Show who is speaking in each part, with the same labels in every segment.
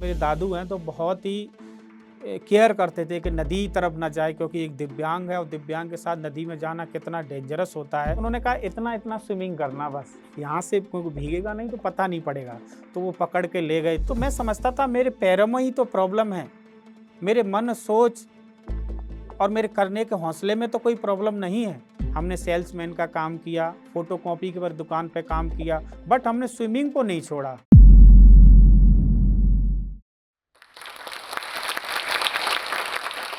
Speaker 1: मेरे दादू हैं तो बहुत ही केयर करते थे कि नदी तरफ ना जाए, क्योंकि एक दिव्यांग है और दिव्यांग के साथ नदी में जाना कितना डेंजरस होता है। उन्होंने कहा इतना इतना स्विमिंग करना, बस यहाँ से कोई भीगेगा नहीं तो पता नहीं पड़ेगा। तो वो पकड़ के ले गए। तो मैं समझता था मेरे पैरों में ही तो प्रॉब्लम है, मेरे मन सोच और मेरे करने के हौसले में तो कोई प्रॉब्लम नहीं है। हमने सेल्समैन का काम किया, फोटोकॉपी के पर दुकान पे काम किया, बट हमने स्विमिंग को नहीं छोड़ा।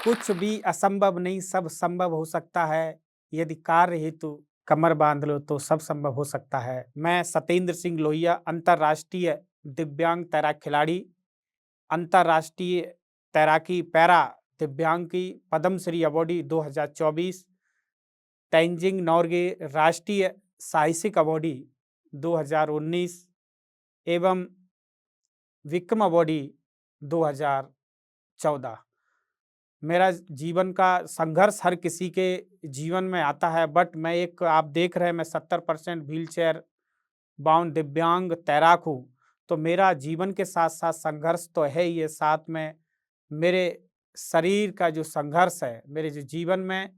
Speaker 1: कुछ भी असंभव नहीं, सब संभव हो सकता है। यदि कार्य हेतु कमर बांध लो तो सब संभव हो सकता है। मैं सत्येंद्र सिंह लोहिया, अंतर्राष्ट्रीय दिव्यांग तैराक खिलाड़ी, अंतर्राष्ट्रीय तैराकी पैरा दिव्यांग की पद्मश्री अवॉर्डी 2024, तेंजिंग नॉर्गे राष्ट्रीय साहसिक अवॉर्डी 2019 एवं विक्रम अवॉर्डी 2014। मेरा जीवन का संघर्ष हर किसी के जीवन में आता है, बट मैं एक, आप देख रहे हैं, मैं 70% व्हीलचेयर बाउंड दिव्यांग तैराक हूँ। तो मेरा जीवन के साथ साथ संघर्ष तो है ही है, साथ में मेरे शरीर का जो संघर्ष है, मेरे जो जीवन में,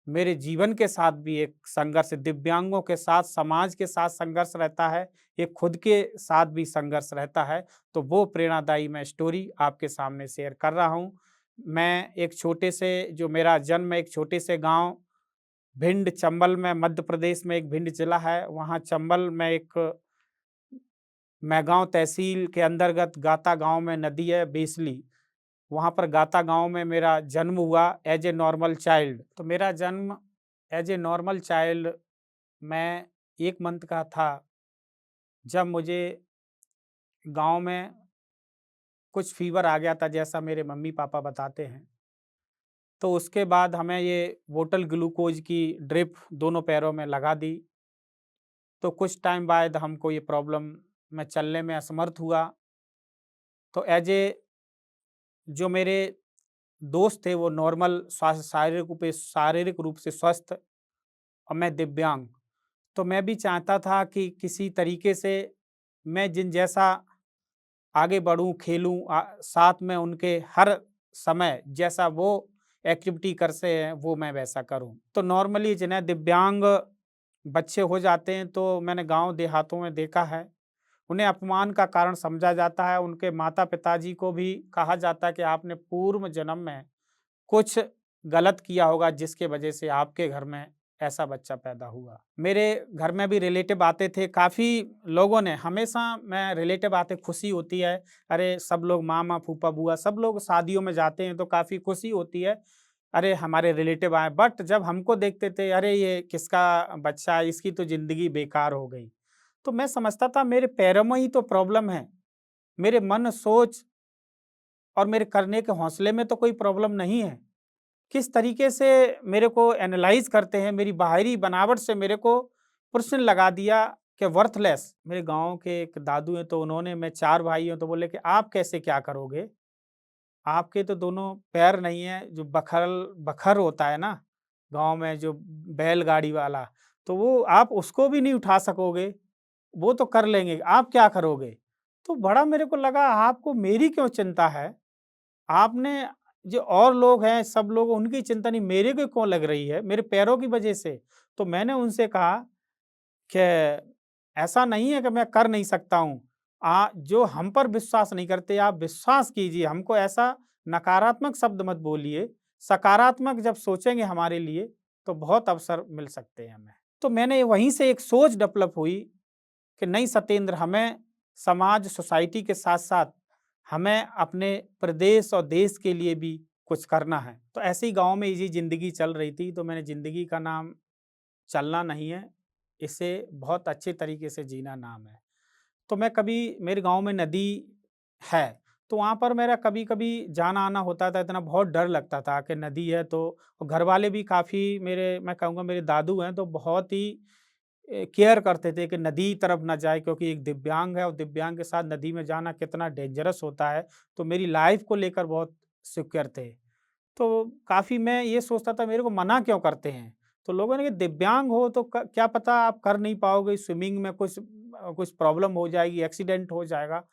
Speaker 1: मेरे जीवन के साथ भी एक संघर्ष है। दिव्यांगों के साथ, समाज के साथ संघर्ष रहता है, एक खुद के साथ भी संघर्ष रहता है। तो वो प्रेरणादायी मैं स्टोरी आपके सामने शेयर कर रहा हूँ। मैं एक छोटे से, जो मेरा जन्म एक छोटे से गांव भिंड चंबल में, मध्य प्रदेश में एक भिंड जिला है, वहाँ चंबल में एक मैगांव तहसील के अंतर्गत गाता गांव में नदी है बेसली, वहाँ पर गाता गांव में मेरा जन्म हुआ एज ए नॉर्मल चाइल्ड। तो मेरा जन्म एज ए नॉर्मल चाइल्ड, मैं 1 मंथ का था जब मुझे गांव में कुछ फीवर आ गया था, जैसा मेरे मम्मी पापा बताते हैं। तो उसके बाद हमें ये बोतल ग्लूकोज की ड्रिप दोनों पैरों में लगा दी। तो कुछ टाइम बाद हमको ये प्रॉब्लम, मैं चलने में असमर्थ हुआ। तो एज ए, जो मेरे दोस्त थे वो नॉर्मल स्वास्थ्य, शारीरिक रूप से स्वस्थ, और मैं दिव्यांग। तो मैं भी चाहता था कि किसी तरीके से मैं जिन जैसा आगे बढ़ूँ, खेलूँ, साथ में उनके हर समय जैसा वो एक्टिविटी करते हैं वो मैं वैसा करूँ। तो नॉर्मली जिन्हें दिव्यांग बच्चे हो जाते हैं, तो मैंने गाँव देहातों में देखा है, उन्हें अपमान का कारण समझा जाता है। उनके माता-पिताजी को भी कहा जाता है कि आपने पूर्व जन्म में कुछ गलत किया होगा, जिसके वजह से आपके घर में ऐसा बच्चा पैदा हुआ। मेरे घर में भी रिलेटिव आते थे, काफ़ी लोगों ने, हमेशा मैं रिलेटिव आते, खुशी होती है। अरे सब लोग मामा, फूफा, बुआ सब लोग शादियों में जाते हैं तो काफ़ी खुशी होती है, अरे हमारे रिलेटिव आए। बट जब हमको देखते थे, अरे ये किसका बच्चा है, इसकी तो ज़िंदगी बेकार हो गई। तो मैं समझता था मेरे पैरों में ही तो प्रॉब्लम है, मेरे मन, सोच और मेरे करने के हौसले में तो कोई प्रॉब्लम नहीं है। किस तरीके से मेरे को एनालाइज़ करते हैं, मेरी बाहरी बनावट से मेरे को प्रश्न लगा दिया कि वर्थलेस। मेरे गाँव के एक दादू हैं, तो उन्होंने, मैं 4 भाई हूँ, तो बोले कि आप कैसे क्या करोगे? आपके तो दोनों पैर नहीं हैं, जो बखर होता है ना, गाँव में जो बैलगाड़ी वाला, तो वो आप उसको भी नहीं उठा सकोगे, वो तो कर लेंगे, आप क्या करोगे? तो बड़ा मेरे को लगा, आपको मेरी क्यों चिंता है? आपने, जो और लोग हैं, सब लोग, उनकी चिंता नहीं, मेरे को क्यों लग रही है? मेरे पैरों की वजह से। तो मैंने उनसे कहा कि ऐसा नहीं है कि मैं कर नहीं सकता हूँ। जो हम पर विश्वास नहीं करते, आप विश्वास कीजिए, हमको ऐसा नकारात्मक शब्द मत बोलिए, सकारात्मक जब सोचेंगे हमारे लिए, तो बहुत अवसर मिल सकते हैं हमें। तो मैंने वहीं से एक सोच डेवलप हुई कि नहीं सत्येंद्र, हमें समाज, सोसाइटी के साथ-साथ हमें अपने प्रदेश और देश के लिए भी कुछ करना है। तो ऐसे ही गाँव में इजी ज़िंदगी चल रही थी, तो मैंने ज़िंदगी का नाम चलना नहीं है, इसे बहुत अच्छे तरीके से जीना नाम है। तो मैं कभी, मेरे गाँव में नदी है, तो वहाँ पर मेरा कभी-कभी जाना-आना होता था, इतना बहुत डर लगता था कि नदी है तो, और घरवाले भी काफ़ी, मेरे, मैं कहूँगा मेरे दादू हैं तो बहुत ही केयर करते थे कि नदी तरफ ना जाए, क्योंकि एक दिव्यांग है और दिव्यांग के साथ नदी में जाना कितना डेंजरस होता है। तो मेरी लाइफ़ को लेकर बहुत सिक्योर थे। तो काफ़ी मैं ये सोचता था, मेरे को मना क्यों करते हैं? तो लोगों ने कि दिव्यांग हो तो क्या पता आप कर नहीं पाओगे, स्विमिंग में कुछ प्रॉब्लम हो जाएगी, एक्सीडेंट हो जाएगा।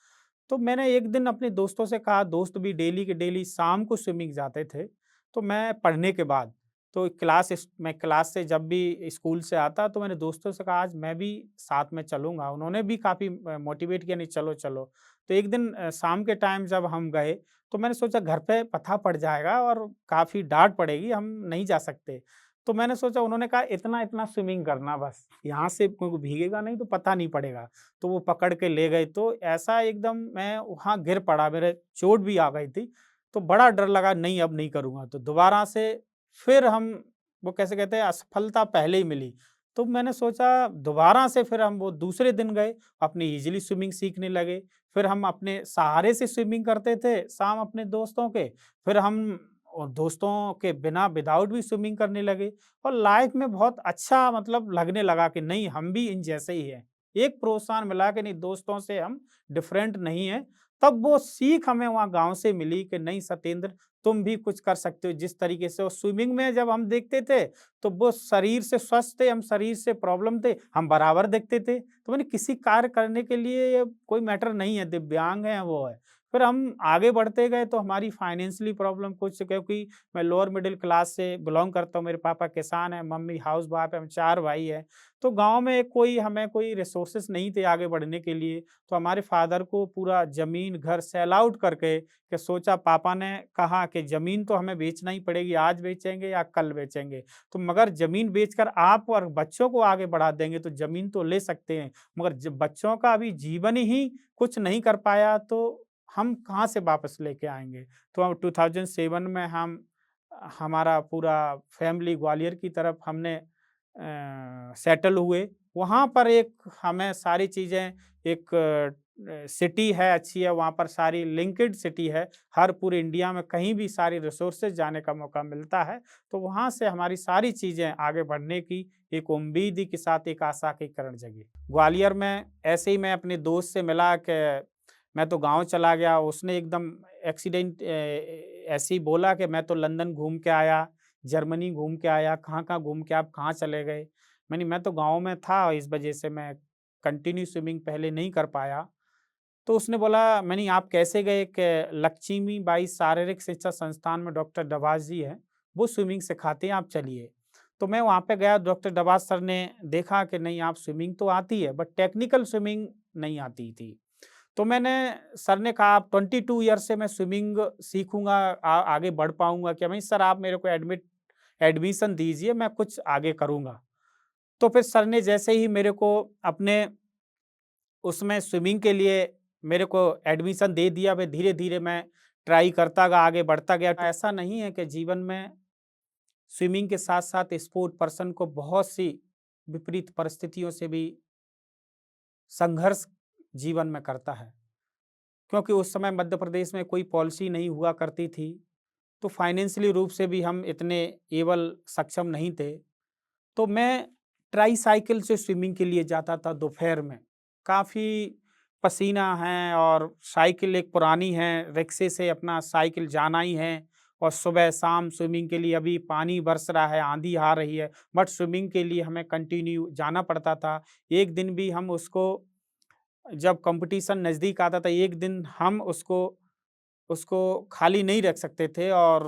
Speaker 1: तो मैंने एक दिन अपने दोस्तों से कहा, दोस्त भी डेली के डेली शाम को स्विमिंग जाते थे, तो मैं पढ़ने के बाद तो मैं क्लास से जब भी स्कूल से आता तो मैंने दोस्तों से कहा आज मैं भी साथ में चलूँगा। उन्होंने भी काफ़ी मोटिवेट किया, नहीं चलो, चलो। तो एक दिन शाम के टाइम जब हम गए, तो मैंने सोचा घर पे पता पड़ जाएगा और काफ़ी डाँट पड़ेगी, हम नहीं जा सकते। तो मैंने सोचा, उन्होंने कहा इतना-इतना स्विमिंग करना बस, यहाँ से क्योंकि भीगेगा नहीं तो पता नहीं पड़ेगा। तो वो पकड़ के ले गए, तो ऐसा एकदम मैं वहाँ गिर पड़ा, मेरे चोट भी आ गई थी। तो बड़ा डर लगा, नहीं अब नहीं करूँगा। तो दोबारा से फिर हम, वो कैसे कहते हैं, असफलता पहले ही मिली। तो मैंने सोचा दोबारा से फिर हम वो दूसरे दिन गए, अपनी ईज़िली स्विमिंग सीखने लगे। फिर हम अपने सहारे से स्विमिंग करते थे शाम अपने दोस्तों के। फिर हम दोस्तों के बिना विदाउट भी स्विमिंग करने लगे और लाइफ़ में बहुत अच्छा मतलब लगने लगा कि नहीं हम भी इन जैसे ही हैं। एक प्रोत्साहन मिला कि नहीं दोस्तों से हम डिफरेंट नहीं हैं। तब वो सीख हमें वहाँ गाँव से मिली कि नहीं सतेंद्र तुम भी कुछ कर सकते हो जिस तरीके से। और स्विमिंग में जब हम देखते थे तो वो शरीर से स्वस्थ थे, हम शरीर से प्रॉब्लम थे, हम बराबर दिखते थे। तो मैंने किसी कार्य करने के लिए ये कोई मैटर नहीं है, दिव्यांग है वो है। फिर हम आगे बढ़ते गए तो हमारी फाइनेंशियली प्रॉब्लम कुछ, क्योंकि मैं लोअर मिडिल क्लास से बिलॉन्ग करता हूँ, मेरे पापा किसान हैं, मम्मी हाउस वाइफ है, हम 4 भाई हैं। तो गाँव में हमें कोई रिसोर्सेज़ नहीं थे आगे बढ़ने के लिए। तो हमारे फादर को पूरा ज़मीन, घर सेल आउट करके कि सोचा, पापा ने कहा कि ज़मीन तो हमें बेचना ही पड़ेगी, आज बेचेंगे या कल बेचेंगे। तो मगर ज़मीन बेचकर आप और बच्चों को आगे बढ़ा देंगे तो ज़मीन तो ले सकते हैं, मगर ज बच्चों का अभी जीवन ही कुछ नहीं कर पाया तो हम कहाँ से वापस लेके आएँगे? तो हम 2007 में हमारा पूरा फैमिली ग्वालियर की तरफ हमने सेटल हुए। वहाँ पर एक हमें सारी चीज़ें, एक सिटी है अच्छी है, वहाँ पर सारी लिंक्ड सिटी है। हर पूरे इंडिया में कहीं भी सारी रिसोर्सेज़ जाने का मौका मिलता है। तो वहाँ से हमारी सारी चीज़ें आगे बढ़ने की एक उम्मीद ही के साथ एक आशा की किरण जगी। ग्वालियर में ऐसे ही मैं अपने दोस्त से मिला कि मैं तो गाँव चला गया, उसने एकदम ऐसे ही बोला कि मैं तो लंदन घूम के आया, जर्मनी घूम के आया, कहाँ-कहाँ घूम के आप कहाँ चले गए? मैं तो गाँव में था, इस वजह से मैं कंटिन्यू स्विमिंग पहले नहीं कर पाया। तो उसने बोला, मैंने आप कैसे गए? कि लक्ष्मीबाई शारीरिक शिक्षा संस्थान में डॉक्टर डबास जी हैं, वो स्विमिंग सिखाते हैं, आप चलिए। तो मैं वहाँ पे गया, डॉक्टर डबास सर ने देखा कि नहीं आप स्विमिंग तो आती है, बट टेक्निकल स्विमिंग नहीं आती थी। तो मैंने सर ने कहा आप 22 ईयर से मैं स्विमिंग सीखूँगा, आगे बढ़ पाऊँगा क्या? मैं सर आप मेरे को एडमिशन दीजिए, मैं कुछ आगे करूँगा। तो फिर सर ने जैसे ही मेरे को अपने उसमें स्विमिंग के लिए मेरे को एडमिशन दे दिया, मैं धीरे-धीरे मैं ट्राई करता गया, आगे बढ़ता गया। ऐसा नहीं है कि जीवन में स्विमिंग के साथ-साथ स्पोर्ट पर्सन को बहुत सी विपरीत परिस्थितियों से भी संघर्ष जीवन में करता है। क्योंकि उस समय मध्य प्रदेश में कोई पॉलिसी नहीं हुआ करती थी, तो फाइनेंशियली रूप से भी हम इतने एबल सक्षम नहीं थे। तो मैं ट्राई-साइकिल से स्विमिंग के लिए जाता था दोपहर में। काफ़ी पसीना है और साइकिल एक पुरानी है, रिक्शे से अपना साइकिल जाना ही है और सुबह-शाम स्विमिंग के लिए, अभी पानी बरस रहा है, आँधी आ रही है, बट स्विमिंग के लिए हमें कंटिन्यू जाना पड़ता था। एक दिन भी हम उसको, जब कॉम्पिटिशन नज़दीक आता था, एक दिन हम उसको उसको खाली नहीं रख सकते थे और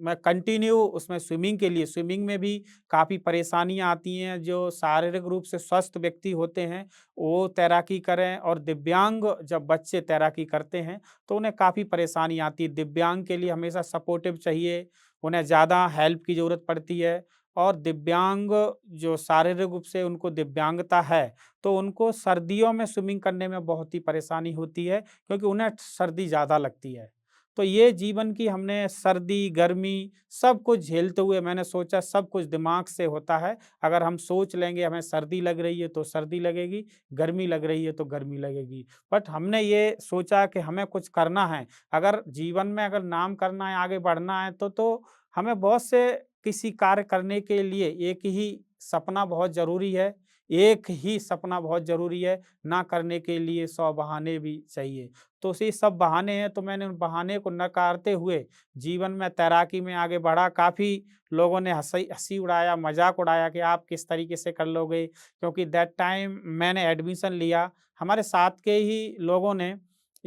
Speaker 1: मैं कंटिन्यू उसमें स्विमिंग में भी काफ़ी परेशानियाँ आती हैं। जो शारीरिक रूप से स्वस्थ व्यक्ति होते हैं, वो तैराकी करें और दिव्यांग जब बच्चे तैराकी करते हैं, तो उन्हें काफ़ी परेशानी आती है। दिव्यांग के लिए हमेशा सपोर्टिव चाहिए, उन्हें ज़्यादा हेल्प की ज़रूरत पड़ती है और दिव्यांग जो शारीरिक रूप से उनको दिव्यांगता है, तो उनको सर्दियों में स्विमिंग करने में बहुत ही परेशानी होती है क्योंकि उन्हें सर्दी ज़्यादा लगती है। तो ये जीवन की हमने सर्दी, गर्मी सब कुछ झेलते हुए मैंने सोचा सब कुछ दिमाग से होता है। अगर हम सोच लेंगे हमें सर्दी लग रही है तो सर्दी लगेगी, गर्मी लग रही है तो गर्मी लगेगी। बट हमने ये सोचा कि हमें कुछ करना है। अगर जीवन में अगर नाम करना है, आगे बढ़ना है तो हमें बहुत से किसी कार्य करने के लिए एक ही सपना बहुत ज़रूरी है। एक ही सपना बहुत ज़रूरी है, ना करने के लिए 100 बहाने भी चाहिए। तो ये सब बहाने हैं, तो मैंने उन बहाने को नकारते हुए जीवन में तैराकी में आगे बढ़ा। काफ़ी लोगों ने हँसी उड़ाया, मज़ाक उड़ाया कि आप किस तरीके से कर लोगे? क्योंकि दैट टाइम मैंने एडमिशन लिया, हमारे साथ के ही लोगों ने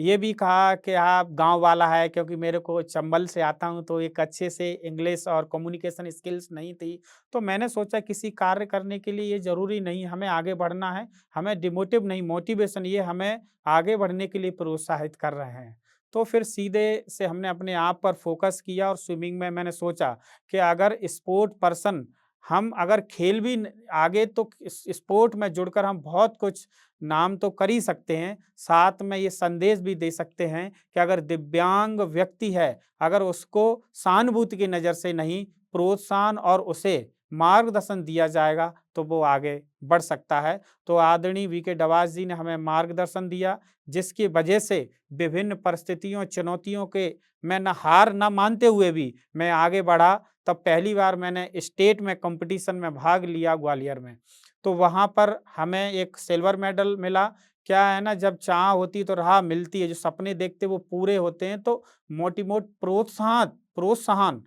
Speaker 1: ये भी कहा कि आप गाँव वाला है, क्योंकि मेरे को चंबल से आता हूँ तो एक अच्छे से इंग्लिश और कम्युनिकेशन स्किल्स नहीं थी। तो मैंने सोचा किसी कार्य करने के लिए ये ज़रूरी नहीं हमें आगे बढ़ना है, हमें डिमोटिव नहीं मोटिवेशन ये हमें आगे बढ़ने के लिए प्रोत्साहित कर रहे हैं। तो फिर सीधे से हमने अपने आप पर फ़ोकस किया और स्विमिंग में मैंने सोचा कि अगर स्पोर्ट पर्सन हम अगर खेल भी न आगे तो इस स्पोर्ट में जुड़कर हम बहुत कुछ नाम तो कर ही सकते हैं, साथ में ये संदेश भी दे सकते हैं कि अगर दिव्यांग व्यक्ति है, अगर उसको सहानुभूति की नज़र से नहीं, प्रोत्साहन और उसे मार्गदर्शन दिया जाएगा, तो वो आगे बढ़ सकता है। तो आदरणीय वीके डवास जी ने हमें मार्गदर्शन दिया, जिसकी वजह से विभिन्न परिस्थितियों, चुनौतियों के मैं ना हार ना मानते हुए भी मैं आगे बढ़ा। तब पहली बार मैंने स्टेट में कॉम्पिटिशन में भाग लिया ग्वालियर में। तो वहाँ पर हमें एक सिल्वर मेडल मिला। क्या है ना जब चाह होती तो राह मिलती है, जो सपने देखते वो पूरे होते हैं तो प्रोत्साहन प्रोत्साहन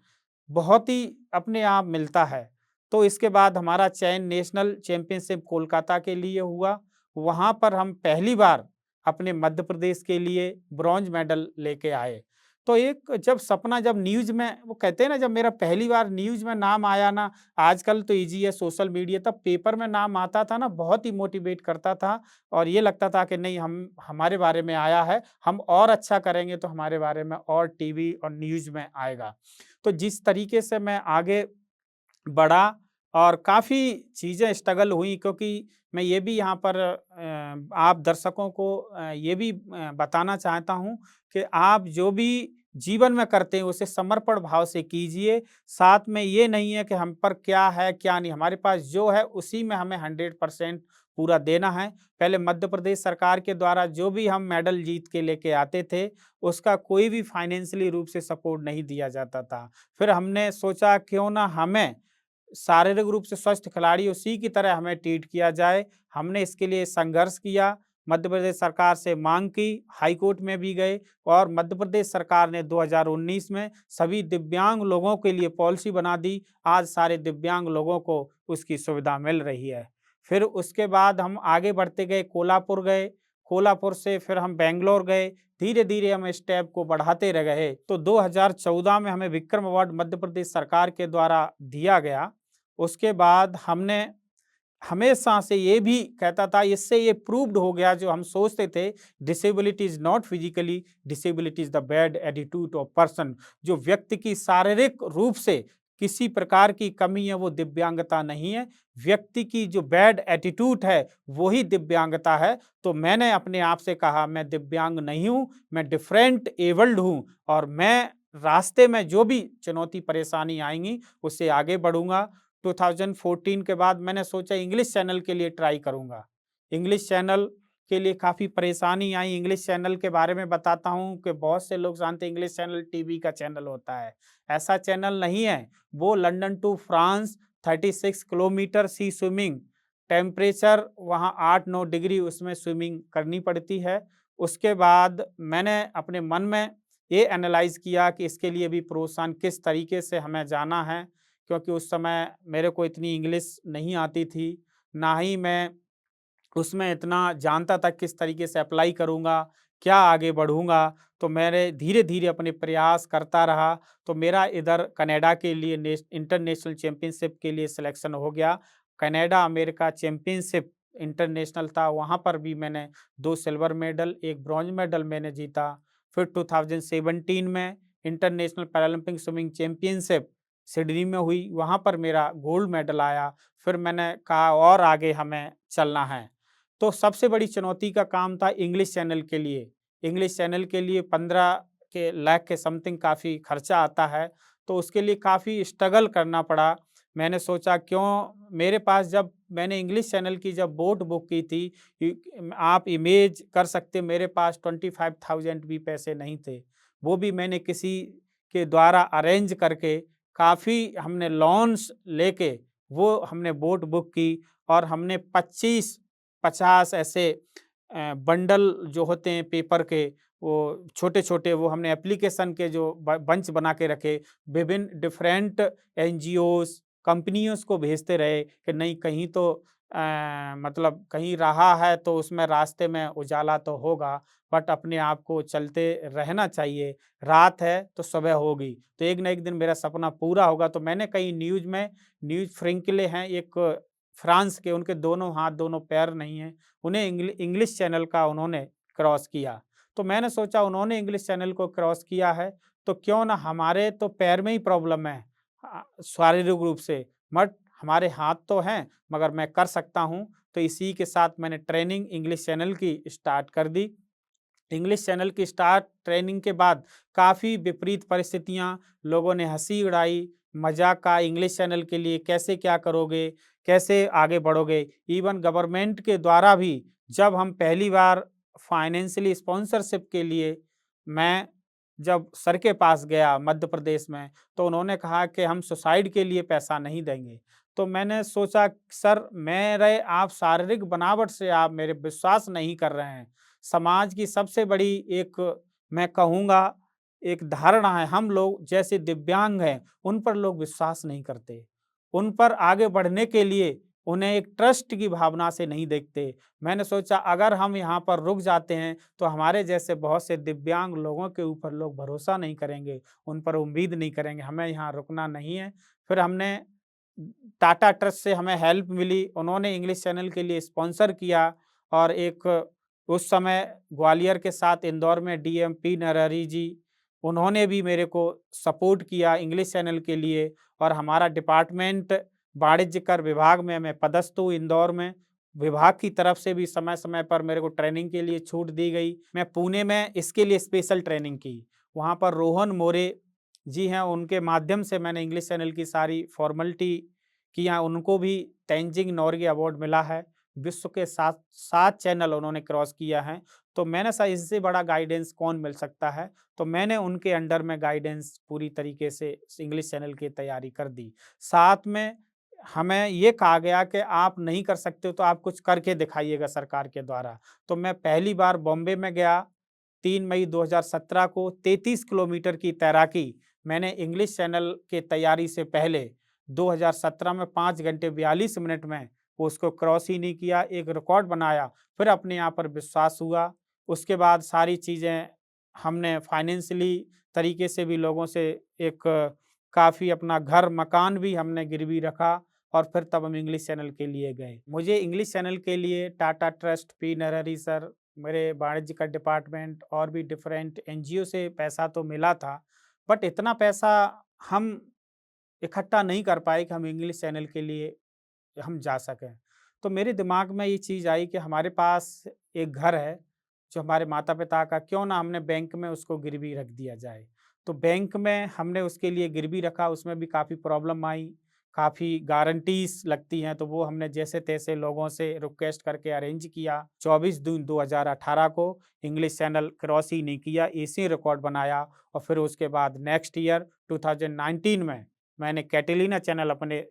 Speaker 1: बहुत ही अपने आप मिलता है। तो इसके बाद हमारा चयन नेशनल चैंपियनशिप कोलकाता के लिए हुआ। वहाँ पर हम पहली बार अपने मध्य प्रदेश के लिए ब्रॉन्ज मेडल लेके आए। तो एक जब सपना जब न्यूज़ में वो कहते हैं ना जब मेरा पहली बार न्यूज़ में नाम आया ना, आजकल तो ईज़ी है सोशल मीडिया, तब पेपर में नाम आता था ना बहुत ही मोटिवेट करता था और ये लगता था कि नहीं हम हमारे बारे में आया है, हम और अच्छा करेंगे तो हमारे बारे में और टीवी और न्यूज़ में आएगा। तो जिस तरीके से मैं आगे बढ़ा और काफ़ी चीज़ें स्ट्रगल हुई, क्योंकि मैं ये भी यहाँ पर आप दर्शकों को ये भी बताना चाहता हूँ कि आप जो भी जीवन में करते हैं उसे समर्पण भाव से कीजिए। साथ में ये नहीं है कि हम पर क्या है, क्या नहीं, हमारे पास जो है उसी में हमें 100% पूरा देना है। पहले मध्य प्रदेश सरकार के द्वारा जो भी हम मेडल जीत के लेके आते थे, उसका कोई भी फाइनेंशियली रूप से सपोर्ट नहीं दिया जाता था। फिर हमने सोचा क्यों ना हमें शारीरिक रूप से स्वस्थ खिलाड़ी उसी की तरह हमें ट्रीट किया जाए। हमने इसके लिए संघर्ष किया, मध्य प्रदेश सरकार से माँग की, हाई कोर्ट में भी गए और मध्य प्रदेश सरकार ने 2019 में सभी दिव्यांग लोगों के लिए पॉलिसी बना दी। आज सारे दिव्यांग लोगों को उसकी सुविधा मिल रही है। फिर उसके बाद हम आगे बढ़ते गए, कोल्हापुर गए, कोल्हापुर से फिर हम बैंगलोर गए, धीरे-धीरे हम स्टेप को बढ़ाते रह गए। तो 2014 में हमें विक्रम अवार्ड मध्य प्रदेश सरकार के द्वारा दिया गया। उसके बाद हमने हमेशा से ये भी कहता था, इससे ये प्रूव्ड हो गया जो हम सोचते थे, disability is not physically, disability is the bad attitude of person. जो व्यक्ति की शारीरिक रूप से किसी प्रकार की कमी है वो दिव्यांगता नहीं है, व्यक्ति की जो बैड एटीट्यूड है वही दिव्यांगता है। तो मैंने अपने आप से कहा मैं दिव्यांग नहीं हूँ, मैं डिफरेंट एबल्ड हूँ और मैं रास्ते में जो भी चुनौती परेशानी आएँगी उससे आगे बढ़ूँगा। 2014 के बाद मैंने सोचा इंग्लिश चैनल के लिए ट्राई करूँगा। इंग्लिश चैनल के लिए काफ़ी परेशानी आई। इंग्लिश चैनल के बारे में बताता हूँ कि बहुत से लोग जानते हैं इंग्लिश चैनल टीवी का चैनल होता है। ऐसा चैनल नहीं है। वो London to France 36 kilometre sea swimming, temperature वहाँ 8-9 डिग्री उसमें स्विमिंग करनी पड़ती है। उसके बाद मैंने अपने मन में ये एनालाइज़ किया कि इसके लिए भी प्रोत्साहन किस तरीके से हमें जाना है, क्योंकि उस समय मेरे को इतनी इंग्लिश नहीं आती थी, ना ही मैं उसमें इतना जानता था किस तरीके से अप्लाई करूँगा, क्या आगे बढ़ूँगा। तो मैंने धीरे-धीरे अपने प्रयास करता रहा, तो मेरा इधर कनाडा के लिए इंटरनेशनल चैंपियनशिप के लिए सिलेक्शन हो गया। कनाडा अमेरिका चैंपियनशिप इंटरनेशनल था, वहाँ पर भी मैंने 2 सिल्वर मेडल, 1 ब्रॉन्ज मेडल मैंने जीता। फिर 2017 में international Paralympic swimming championship Sydney में हुई, वहाँ पर मेरा गोल्ड मेडल आया। फिर मैंने कहा और आगे हमें चलना है। तो सबसे बड़ी चुनौती का काम था इंग्लिश चैनल के लिए। इंग्लिश चैनल के लिए 15 के लाख के समथिंग काफ़ी खर्चा आता है, तो उसके लिए काफ़ी स्ट्रगल करना पड़ा। मैंने सोचा क्यों मेरे पास जब मैंने इंग्लिश चैनल की जब बोट बुक की थी, आप इमेज कर सकते हो मेरे पास 25,000 भी पैसे नहीं थे। वो भी मैंने किसी के द्वारा अरेंज करके काफ़ी हमने लोन्स लेके वो हमने बोट बुक की और हमने 50 ऐसे बंडल जो होते हैं पेपर के, वो छोटे-छोटे वो हमने एप्लीकेशन के जो बंच बना के रखे, विभिन्न डिफरेंट एनजीओज़, कंपनियों को भेजते रहे कि नहीं कहीं तो मतलब कहीं रहा है तो उसमें रास्ते में उजाला तो होगा, बट अपने आप को चलते रहना चाहिए। रात है तो सुबह होगी, तो एक ना एक दिन मेरा सपना पूरा होगा। तो मैंने कहीं न्यूज़ में, न्यूज़ फ्रिंकले हैं एक फ्रांस के, उनके दोनों हाथ, दोनों पैर नहीं हैं। उन्हें इंग्लिश चैनल का उन्होंने क्रॉस किया। तो मैंने सोचा उन्होंने इंग्लिश चैनल को क्रॉस किया है, तो क्यों ना, हमारे तो पैर में ही प्रॉब्लम है शारीरिक रूप से, बट हमारे हाथ तो हैं, मगर मैं कर सकता हूँ। तो इसी के साथ मैंने ट्रेनिंग इंग्लिश चैनल की स्टार्ट कर दी। इंग्लिश चैनल की स्टार्ट ट्रेनिंग के बाद काफ़ी विपरीत परिस्थितियाँ, लोगों ने हँसी उड़ाई, मज़ाक का, इंग्लिश चैनल के लिए कैसे क्या करोगे, कैसे आगे बढ़ोगे? इवन गवर्नमेंट के द्वारा भी जब हम पहली बार फाइनेंशियली स्पॉन्सरशिप के लिए मैं जब सर के पास गया मध्य प्रदेश में, तो उन्होंने कहा कि हम सुसाइड के लिए पैसा नहीं देंगे। तो मैंने सोचा सर, मेरे आप शारीरिक बनावट से आप मेरे विश्वास नहीं कर रहे हैं। समाज की सबसे बड़ी एक, मैं कहूँगा, एक धारणा है, हम लोग जैसे दिव्यांग हैं, उन पर लोग विश्वास नहीं करते। उन पर आगे बढ़ने के लिए उन्हें एक ट्रस्ट की भावना से नहीं देखते। मैंने सोचा अगर हम यहाँ पर रुक जाते हैं, तो हमारे जैसे बहुत से दिव्यांग लोगों के ऊपर लोग भरोसा नहीं करेंगे, उन पर उम्मीद नहीं करेंगे, हमें यहाँ रुकना नहीं है। फिर हमने टाटा ट्रस्ट से हमें हेल्प मिली, उन्होंने इंग्लिश चैनल के लिए स्पॉन्सर किया। और एक उस समय ग्वालियर के साथ इंदौर में डीएम पी नरहरी जी, उन्होंने भी मेरे को सपोर्ट किया इंग्लिश चैनल के लिए। और हमारा डिपार्टमेंट वाणिज्य कर विभाग में मैं पदस्थ हूँ इंदौर में। विभाग की तरफ से भी समय-समय पर मेरे को ट्रेनिंग के लिए छूट दी गई। मैं पुणे में इसके लिए स्पेशल ट्रेनिंग की। वहाँ पर रोहन मोरे जी हैं, उनके माध्यम से मैंने इंग्लिश चैनल की सारी फॉर्मेलिटी किया। उनको भी तेंजिंग नोर्गे अवार्ड मिला है। विश्व के 7 चैनल उन्होंने क्रॉस किया है। तो मैंने कहा इससे बड़ा गाइडेंस कौन मिल सकता है? तो मैंने उनके अंडर में गाइडेंस पूरी तरीके से इंग्लिश चैनल की तैयारी कर दी। साथ में हमें ये कहा गया कि आप नहीं कर सकते हो तो आप कुछ करके दिखाइएगा सरकार के द्वारा। तो मैं पहली बार बॉम्बे में गया, 3 मई 2017 को 33 किलोमीटर की तैराकी मैंने इंग्लिश चैनल के तैयारी से पहले 2017 में 5 घंटे 42 मिनट में उसको क्रॉस ही नहीं किया, एक रिकॉर्ड बनाया। फिर अपने आप पर विश्वास हुआ। उसके बाद सारी चीज़ें हमने फाइनेंशियली तरीके से भी लोगों से एक काफ़ी अपना घर मकान भी हमने गिरवी रखा। और फिर तब हम इंग्लिश चैनल के लिए गए। मुझे इंग्लिश चैनल के लिए Tata trust, P Narhari sir, मेरे वाणिज्य का डिपार्टमेंट और भी डिफरेंट एनजीओ से पैसा तो मिला था, बट इतना पैसा हम इकट्ठा नहीं कर पाए कि हम इंग्लिश चैनल के लिए हम जा सकें। तो मेरे दिमाग में ये चीज़ आई कि हमारे पास एक घर है, जो हमारे माता-पिता का, क्यों ना हमने बैंक में उसको गिरवी रख दिया जाए। तो बैंक में हमने उसके लिए गिरवी रखा, उसमें भी काफ़ी प्रॉब्लम आई, काफ़ी गारंटीज़ लगती हैं, तो वो हमने जैसे-तैसे लोगों से रिक्वेस्ट करके अरेंज किया। 24 जून 2018 को इंग्लिश चैनल क्रॉस ही नहीं किया, एशियन रिकॉर्ड बनाया। और फिर उसके बाद नेक्स्ट ईयर 2019 में मैंने कैटेलिना चैनल अपने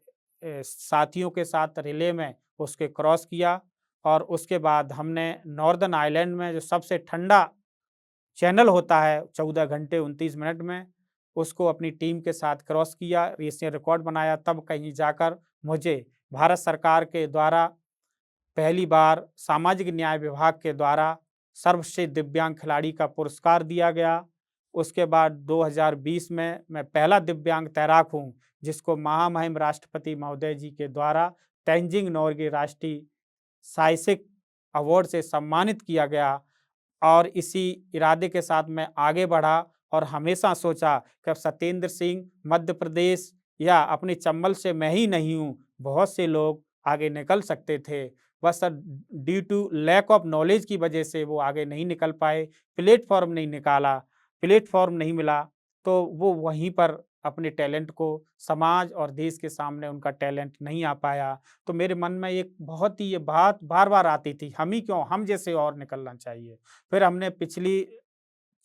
Speaker 1: साथियों के साथ रिले में उसके क्रॉस किया। और उसके बाद हमने नॉर्दर्न आयरलैंड में जो सबसे ठंडा चैनल होता है 14 घंटे 29 मिनट में, उसको अपनी टीम के साथ क्रॉस किया, एशियन रिकॉर्ड बनाया। तब कहीं जाकर मुझे भारत सरकार के द्वारा पहली बार सामाजिक न्याय विभाग के द्वारा सर्वश्रेष्ठ दिव्यांग खिलाड़ी का पुरस्कार दिया गया। उसके बाद 2020 में मैं पहला दिव्यांग तैराक हूँ, जिसको महामहिम राष्ट्रपति महोदय जी के द्वारा तेंजिंग नोर्गे राष्ट्रीय साहसिक अवार्ड से सम्मानित किया गया। और इसी इरादे के साथ मैं आगे बढ़ा और हमेशा सोचा कि अब सत्येंद्र सिंह मध्य प्रदेश या अपनी चंबल से मैं ही नहीं हूँ, बहुत से लोग आगे निकल सकते थे। बस due to lack of knowledge की वजह से वो आगे नहीं निकल पाए, प्लेटफ़ॉर्म नहीं निकाला, प्लेटफ़ॉर्म नहीं मिला, तो वो वहीं पर अपने टैलेंट को समाज और देश के सामने उनका टैलेंट नहीं आ पाया। तो मेरे मन में एक बहुत ही ये बात बार-बार आती थी, हम ही क्यों, हम जैसे और निकलना चाहिए। फिर हमने पिछली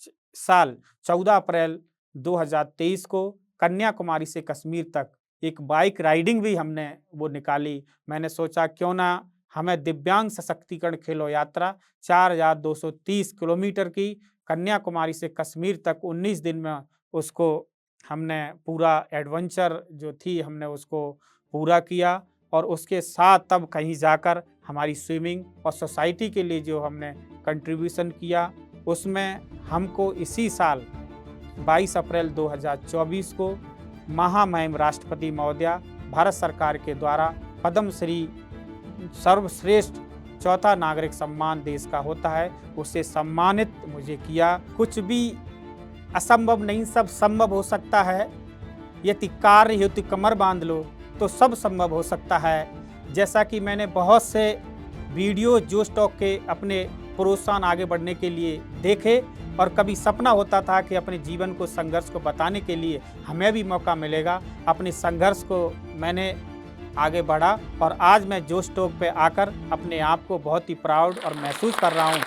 Speaker 1: च साल 14 अप्रैल 2023 को कन्याकुमारी से कश्मीर तक एक बाइक राइडिंग भी हमने वो निकाली। मैंने सोचा क्यों ना हमें दिव्यांग सशक्तिकरण खेलो यात्रा 4230 किलोमीटर की कन्याकुमारी से कश्मीर तक 19 दिन में उसको हमने पूरा एडवेंचर जो थी हमने उसको पूरा किया। और उसके साथ तब कहीं जाकर हमारी स्विमिंग और सोसाइटी के लिए जो हमने कंट्रीब्यूशन किया, उसमें हमको इसी साल 22 अप्रैल 2024 को महामहिम राष्ट्रपति महोदया भारत सरकार के द्वारा पद्म श्री सर्वश्रेष्ठ चौथा नागरिक सम्मान देश का होता है, उससे सम्मानित मुझे किया। कुछ भी असंभव नहीं, सब संभव हो सकता है। यदि कार्य हेतु कमर बांध लो तो सब संभव हो सकता है। जैसा कि मैंने बहुत से वीडियो जोश टॉक के अपने प्रोत्साहन आगे बढ़ने के लिए देखे, और कभी सपना होता था कि अपने जीवन को, संघर्ष को बताने के लिए हमें भी मौका मिलेगा। अपने संघर्ष को मैंने आगे बढ़ा और आज मैं जोश टॉक पे आकर अपने आप को बहुत ही प्राउड और महसूस कर रहा हूँ